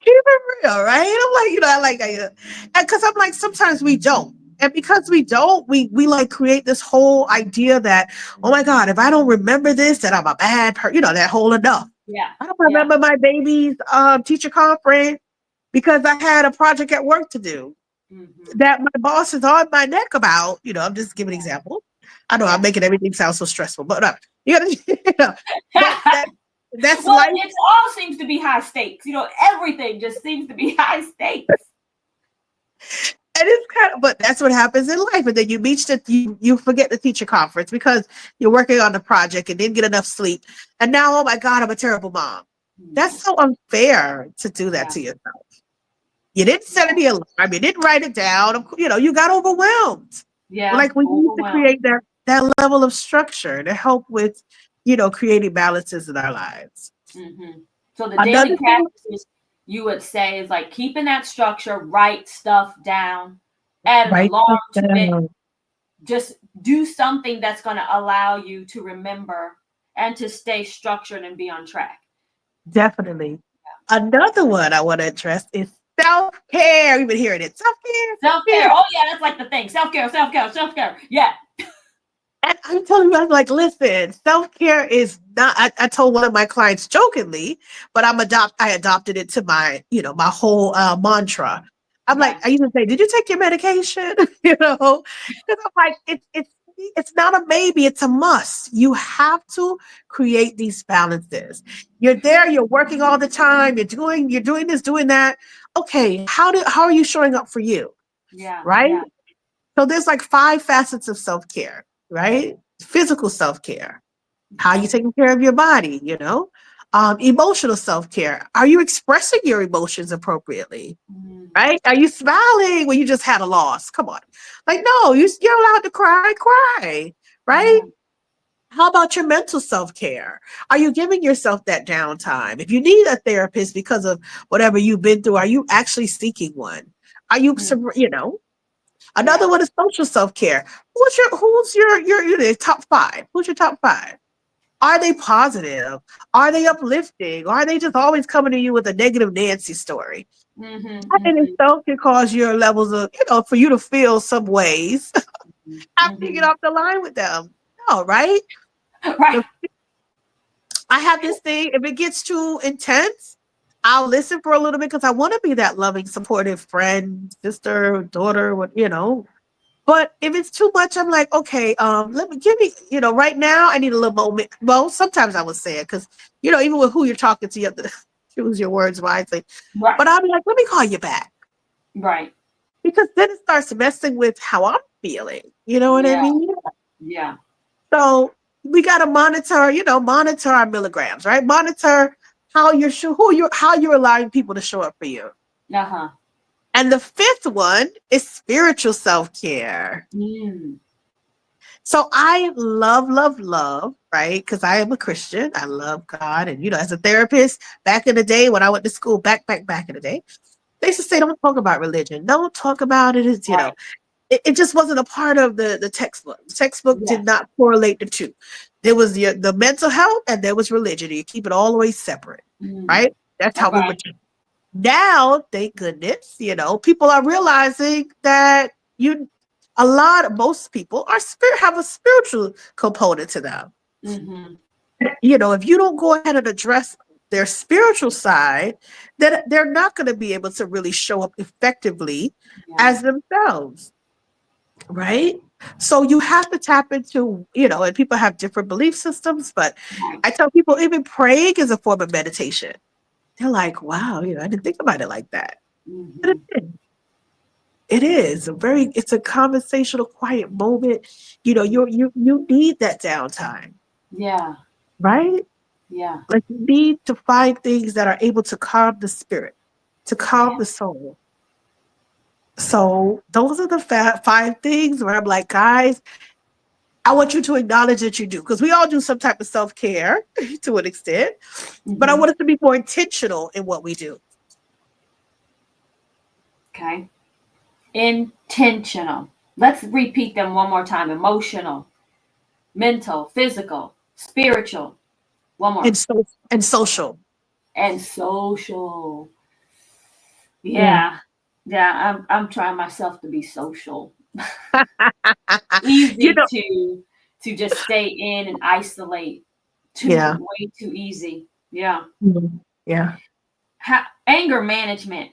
it real, right? I'm like, I like, and because I'm like, sometimes we don't. And because we don't, we like create this whole idea that, oh my God, if I don't remember this, that I'm a bad person, that whole enough. Yeah, I don't yeah. remember my baby's teacher conference because I had a project at work to do Hmm. that my boss is on my neck about. I'm just giving an Yeah, example. I know I'm yeah. making everything sound so stressful, but you gotta, that's Well, life. it all seems to be high stakes. Everything just seems to be high stakes. And it's but that's what happens in life. And then you forget the teacher conference because you're working on the project and didn't get enough sleep. And now, oh my God, I'm a terrible mom. That's Mhm. so unfair to do that Yeah, to yourself. You didn't set yeah, any alarm. You didn't write it down. You got overwhelmed. yeah. Like we need to Overwhelmed. create that level of structure to help with, creating balances in our lives. Hmm. So the daily Another thing, practices you would say is like keeping that structure, write stuff down, add an write alarm stuff to it. down. Just do something that's going to allow you to remember and to stay structured and be on track. Definitely. Another one I want to address is self-care. We've been hearing it. Self-care, Self care. self-care. Oh yeah, that's like the thing. Self care. Self care. Self care. Yeah. And I'm telling you, I'm like, listen, self-care is not, I told one of my clients jokingly, but I adopted it to my whole mantra. I'm like, Yeah. I even say, did you take your medication? Because I'm like, it's not a maybe, it's a must. You have to create these balances. You're there, you're working all the time, you're doing this, doing that. Okay, how are you showing up for you? Yeah. Right? Yeah. So there's like 5 facets of self-care, right? Physical self-care, how you Okay. taking care of your body, emotional self-care. Are you expressing your emotions appropriately? Mm. Right? Are you smiling when you just had a loss? Come on. Like, no, you're allowed to cry, cry, right? Yeah. How about your mental self-care? Are you giving yourself that downtime? If you need a therapist because of whatever you've been through, are you actually seeking one? Are you, Mm. Another Yeah. one is social self-care. Who's your top five? Who's your top five? Are they positive? Are they uplifting? Or are they just always coming to you with a negative Nancy story? Mm-hmm. That in Mm-hmm. itself can cause your levels of, for you to feel some ways after you get Mm-hmm. off the line with them. No, right? Right. The I have this thing, if it gets too intense, I'll listen for a little bit because I want to be that loving, supportive friend, sister, daughter, But if it's too much, I'm like, okay, let me give me, right now I need a little moment. Well, sometimes I would say it because, even with who you're talking to, you have to choose your words wisely. Right. But I'll be like, let me call you back Right. because then it starts messing with how I'm feeling. You know what I Yeah. mean? Yeah. So we got to monitor our milligrams, right? Monitor how you're allowing people to show up for you. Uh-huh. And the fifth one is spiritual self-care. Mm. So I love, love, love, right? Because I am a Christian. I love God. And, as a therapist, back in the day when I went to school, back in the day, they used to say, don't talk about religion. Don't talk about it. Right. It just wasn't a part of the textbook. The textbook Yeah. did not correlate the two. There was the mental health and there was religion. You keep it all the way separate, Mm. right? That's how we Okay. mature. Now, thank goodness, people are realizing that most people have a spiritual component to them. Mm-hmm. If you don't go ahead and address their spiritual side, then they're not going to be able to really show up effectively Yeah. as themselves, right? So you have to tap into, and people have different belief systems, but Right. I tell people even praying is a form of meditation. They're like, wow, I didn't think about it like that. But Mm-hmm. it is it's a conversational, quiet moment. You need that downtime, Yeah. right? Yeah. Like you need to find things that are able to calm the spirit, to calm Yeah. the soul. So those are the five things where I'm like, guys, I want you to acknowledge that you do, because we all do some type of self-care to an extent, but I Mm-hmm. want us to be more intentional in what we do. Okay. Intentional. Let's repeat them one more time. Emotional, mental, physical, spiritual. One And more. so and social. And social. Yeah. Yeah. Yeah. I'm trying myself to be social. you Easy know, to just stay in and isolate. yeah. Way too easy. Yeah. Mhm. Yeah. Anger management.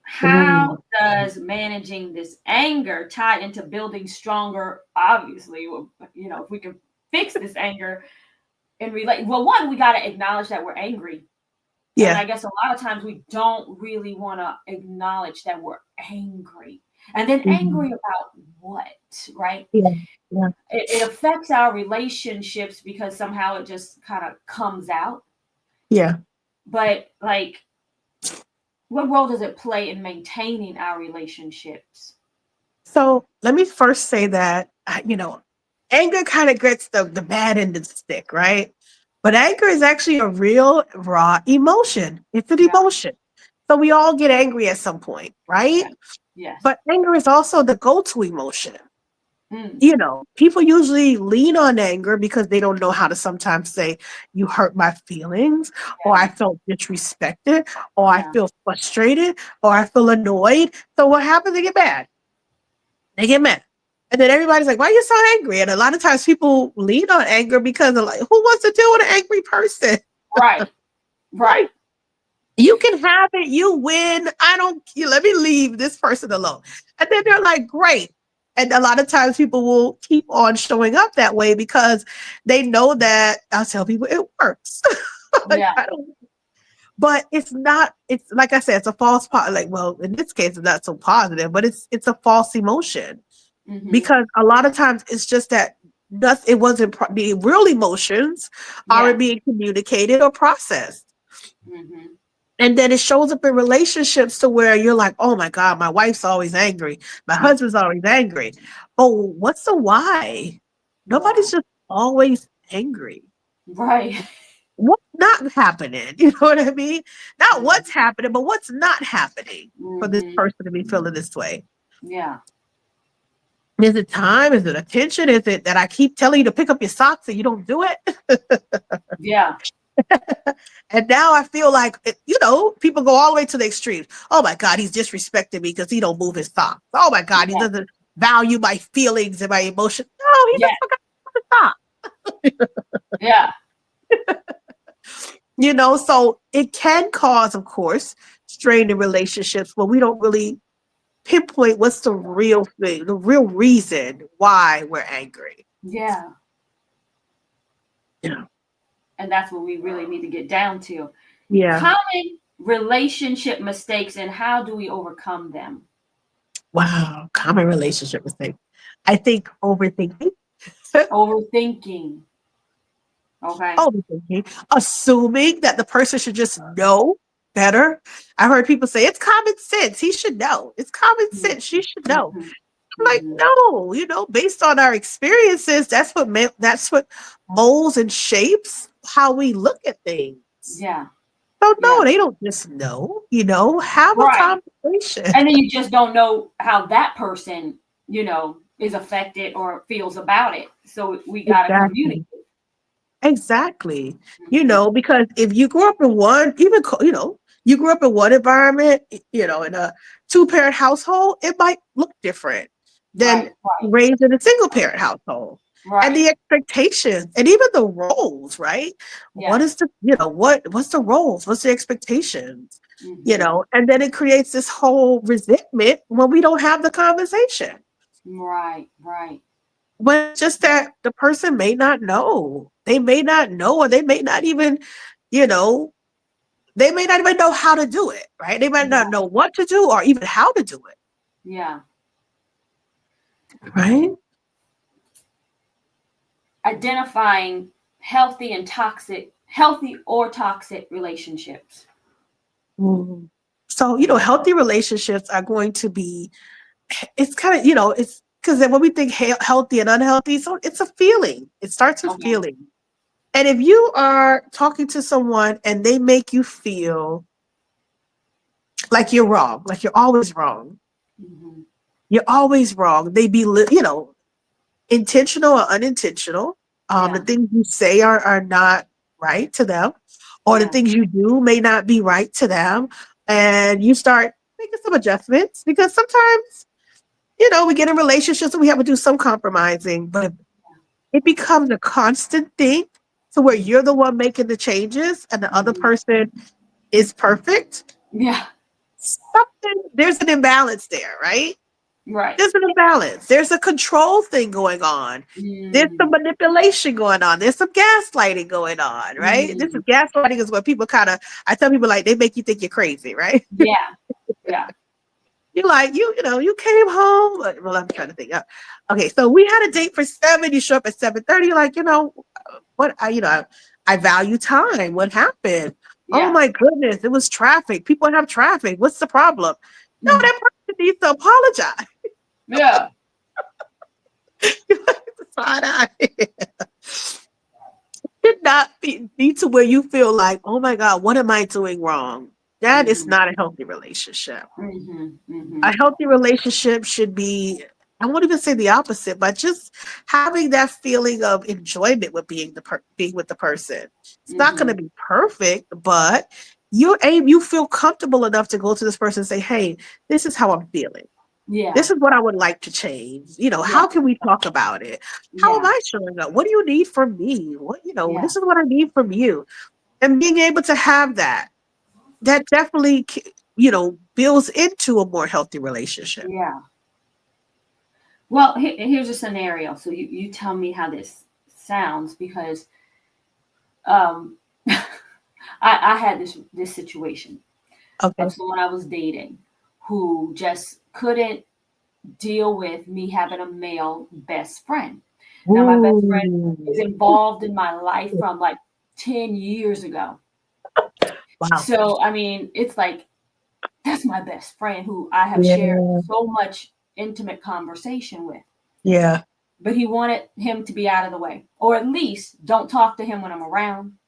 How Mm. does managing this anger tie into building stronger? Obviously, if we can fix this anger and relate. Well, one, we got to acknowledge that we're angry. And Yeah. I guess a lot of times we don't really want to acknowledge that we're angry. And then angry Mhm. about what, right? Yeah. Yeah. It affects our relationships because somehow it just kind of comes out. Yeah. But like, what role does it play in maintaining our relationships? So let me first say that, anger kind of gets the bad end of the stick, right? But anger is actually a real raw emotion. It's an Yeah. emotion. So we all get angry at some point, right? Yes. Yes. But anger is also the go-to emotion. Mm. People usually lean on anger because they don't know how to sometimes say, you hurt my feelings, or I Yeah. felt disrespected, or I Yeah. feel frustrated, or I feel annoyed. So what happens? They get mad. They get mad. And then everybody's like, why are you so angry? And a lot of times people lean on anger because they're like, who wants to deal with an angry person? Right. Right. Right. You can have it. You win. Let me leave this person alone. And then they're like, great. And a lot of times people will keep on showing up that way because they know that I'll tell people it works. Like, Yeah. but it's like I said, it's a like, well, in this case, it's not so positive, but it's a false emotion Mm-hmm. because a lot of times it's just that it wasn't the real emotions Yeah. aren't being communicated or processed. Mm-hmm. And then it shows up in relationships to where you're like, oh my God, my wife's always angry. My husband's always angry. Oh, what's the why? Yeah. Nobody's just always angry. Right. What's not happening? You know what I mean? Not Mm-hmm. what's happening, but what's not happening for this Mm-hmm. person to be feeling this way. Yeah. Is it time? Is it attention? Is it that I keep telling you to pick up your socks and you don't do it? Yeah. And now I feel like, people go all the way to the extremes. Oh my God, he's disrespecting me because he don't move his socks. Oh my God, he Yeah. doesn't value my feelings and my emotions. No, he Yeah. just forgot to move his socks. Yeah. So it can cause, of course, strain in relationships, but we don't really pinpoint what's the real thing, the real reason why we're angry. Yeah. Yeah. And that's what we really need to get down to. Yeah. Common relationship mistakes and how do we overcome them? Wow. Common relationship mistake. I think overthinking. Overthinking. Okay. Overthinking, assuming that the person should just know better. I heard people say it's common sense. He should know. It's common sense. She should know. Mm-hmm. I'm like, Mm-hmm. no, based on our experiences, that's what molds and shapes how we look at things. Yeah. So Yeah. no, they don't just know. Have a Right. conversation. And then you just don't know how that person, is affected or feels about it. So we got to Exactly. communicate. Exactly. Mhm. Because if you grew up in one, even, you grew up in one environment, in a two-parent household, it might look different than Right, right, raised in a single-parent household. And right. the expectations and even the roles, right? What is Yes. the, what's the roles? What's the expectations? Mhm. And then it creates this whole resentment when we don't have the conversation. Right, right. When it's just that the person may not know. They may not know, or they may not even, you know, they may not even know how to do it, right? They might not Yeah, know what to do or even how to do it, yeah. right? Identifying healthy or toxic relationships. Mhm. So, Yeah. healthy relationships are going to be, it's kind of, it's because when we think healthy and unhealthy, so it's a feeling. It starts with Okay. feeling. And if you are talking to someone and they make you feel like you're wrong, like you're always wrong, Mhm. you're always wrong. They be, intentional or unintentional. The Yeah, things you say are not right to them, or the yeah, things you do may not be right to them. And you start making some adjustments because sometimes, we get in relationships and we have to do some compromising, but if it becomes a constant thing to where mhm, you're the one making the changes and the other mhm. person is perfect, Yeah, there's an imbalance there, right? right. There's an imbalance. There's a control thing going on. There's some Mm, manipulation going on. There's some gaslighting going on, right? This is mm. gaslighting is what people I tell people like they make you think you're crazy, right? Yeah, yeah. You're like, you came home. Well, I'm trying to think. Okay, so we had a date for 7. You show up at 7:30. You're like, what? I value time. What happened? Oh Yeah. my goodness, it was traffic. People have traffic. What's the problem? No, Mm. that person needs to apologize. Yeah. Side eye. Should not be to where you feel like, oh my God, what am I doing wrong? That is Mhm. not a healthy relationship. Mhm. A Mhm. healthy relationship should be, I won't even say the opposite, but just having that feeling of enjoyment with being with the person. It's not going to Mhm. be perfect, but you feel comfortable enough to go to this person and say, hey, this is how I'm feeling. Yeah. This is what I would like to change. Yeah. How can we talk about it? How am Yeah. I showing up? What do you need from me? Yeah. This is what I need from you. And being able to have that definitely, builds into a more healthy relationship. Yeah. Well, here's a scenario. So you tell me how this sounds because um I had this situation Okay. of someone I was dating who just couldn't deal with me having a male best friend. Now, my best friend is Ooh. involved in my life from like 10 years ago. Wow. So, I mean, it's like that's my best friend who I have shared Yeah. so much intimate conversation with. Yeah. But he wanted him to be out of the way, or at least don't talk to him when I'm around.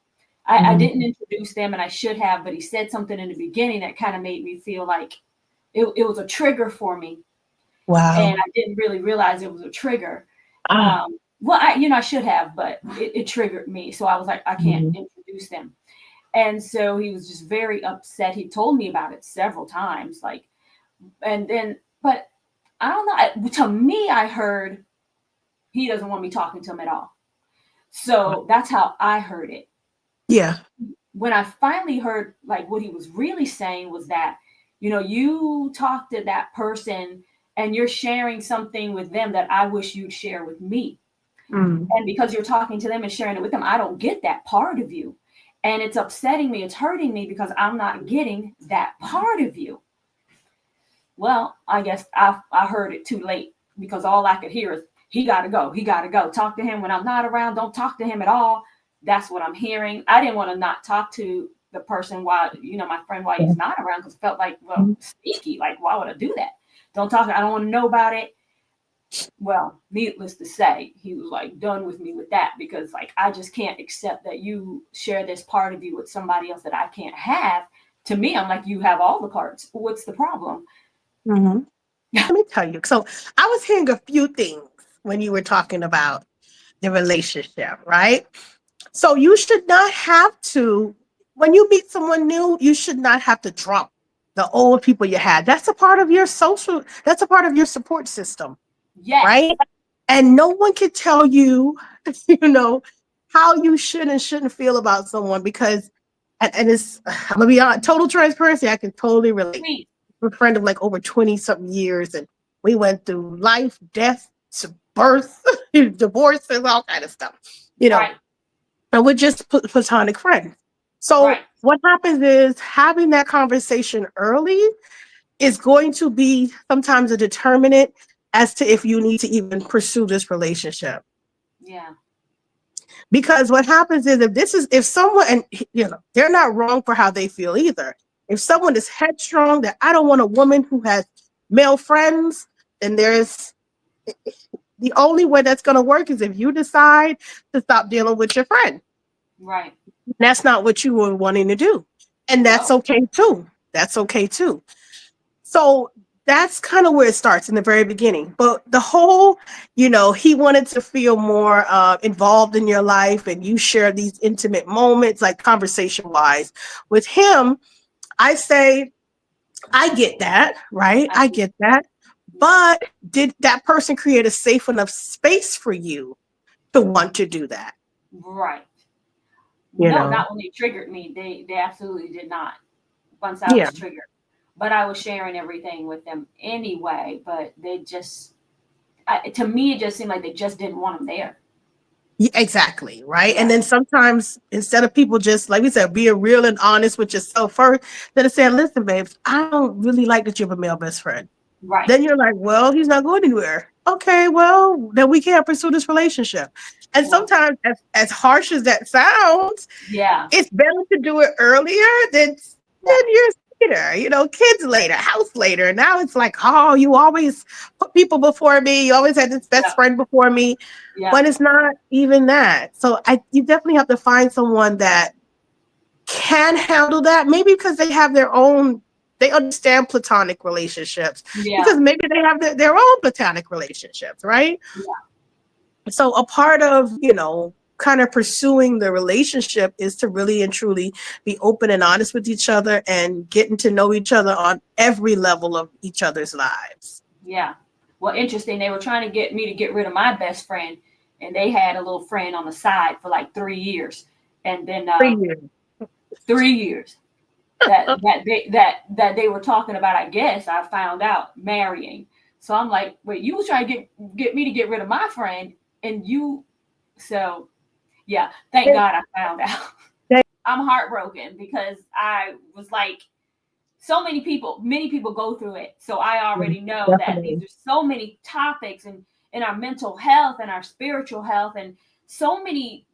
I didn't Mhm. introduce them and I should have, but he said something in the beginning that kind of made me feel like it was a trigger for me. And Wow. I didn't really realize it was a trigger. Ah. Well, I should have, but it triggered me. So I was like, I can't Mhm. introduce them. And so he was just very upset. He told me about it several times. Like, and then, but I don't know. To me, I heard he doesn't want me talking to him at all. So that's how I heard it. Yeah. When I finally heard like what he was really saying was that, you talk to that person and you're sharing something with them that I wish you'd share with me. Mm. And because you're talking to them and sharing it with them, I don't get that part of you. And it's upsetting me, it's hurting me because I'm not getting that part of you. Well, I guess I heard it too late because all I could hear is, he got to go. He got to go. Talk to him when I'm not around. Don't talk to him at all. That's what I'm hearing. I didn't want to not talk to the person while, my friend while Yeah. he's not around because it felt like, well, Mhm. sneaky. Like, why would I do that? Don't talk. I don't want to know about it. Well, needless to say, he was like done with me with that because like I just can't accept that you share this part of you with somebody else that I can't have. To me, I'm like, you have all the parts. What's the problem? Mhm. Let me tell you. So I was hearing a few things when you were talking about the relationship, right? So you should not have to, when you meet someone new, you should not have to drop the old people you had. That's a part of your social, that's a part of your support system, Yes. right? And no one can tell you, you know, how you should and shouldn't feel about someone because, and it's, I'm gonna be on total transparency, I can totally relate. Please. We're a friend of like over 20 something years, and we went through life, death, birth, divorces, all kind of stuff, Right. and we're just platonic friends. So Right. what happens is having that conversation early is going to be sometimes a determinant as to if you need to even pursue this relationship. Yeah. Because what happens is if someone, and they're not wrong for how they feel either. If someone is headstrong that I don't want a woman who has male friends, then there's the only way that's going to work is if you decide to stop dealing with your friend. Right. That's not what you were wanting to do. And that's No. okay too. That's okay too. So that's kind of where it starts in the very beginning. But the whole, he wanted to feel more involved in your life and you share these intimate moments, like conversation wise. With him, I say, I get that, right? I get that. But did that person create a safe enough space for you to want to do that? Right. You No, know? not when they triggered me. They absolutely did not. Once I Yeah. was triggered. But I was sharing everything with them anyway. But they just, to me, it just seemed like they just didn't want them there. Yeah, exactly. Right. Yeah. And then sometimes instead of people just, like we said, being real and honest with yourself first, then it's saying, listen, babes, I don't really like that you have a male best friend. Right. Then you're like, well, he's not going anywhere. Okay, well, then we can't pursue this relationship. And sometimes, as harsh as that sounds, yeah, it's better to do it earlier than 10 years later, kids later, house later. Now it's like, oh, you always put people before me. You always had this best friend before me. Yeah. When it's not even that. So you definitely have to find someone that can handle that. Maybe because they have they understand platonic relationships. Yeah. Because maybe they have their own platonic relationships, right? Yeah. So a part of, kind of pursuing the relationship is to really and truly be open and honest with each other and getting to know each other on every level of each other's lives. Yeah. Well, interesting. They were trying to get me to get rid of my best friend, and they had a little friend on the side for like 3 years. And then 3 years. 3 years that they were talking about, I guess, I found out marrying. So I'm like, wait, you was trying to get me to get rid of my friend, and you, so yeah, thank God I found out. I'm heartbroken because I was like, many people go through it. So I already know that these are so many topics in our mental health and our spiritual health, and so many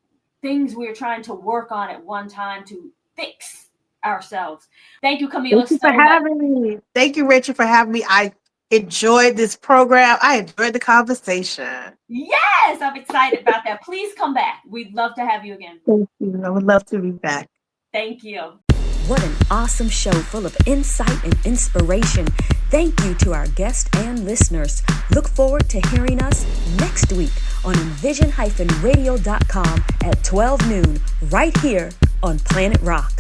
things we're trying to work on at one time to fix ourselves. Thank you, Camila, Thank you for having me. Thank you, Rachel, for having me. I enjoyed this program. I enjoyed the conversation. Yes, I'm excited about that. Please come back. We'd love to have you again. Thank you. I would love to be back. Thank you. What an awesome show full of insight and inspiration. Thank you to our guests and listeners. Look forward to hearing us next week on envision-radio.com at 12 noon, right here on Planet Rock.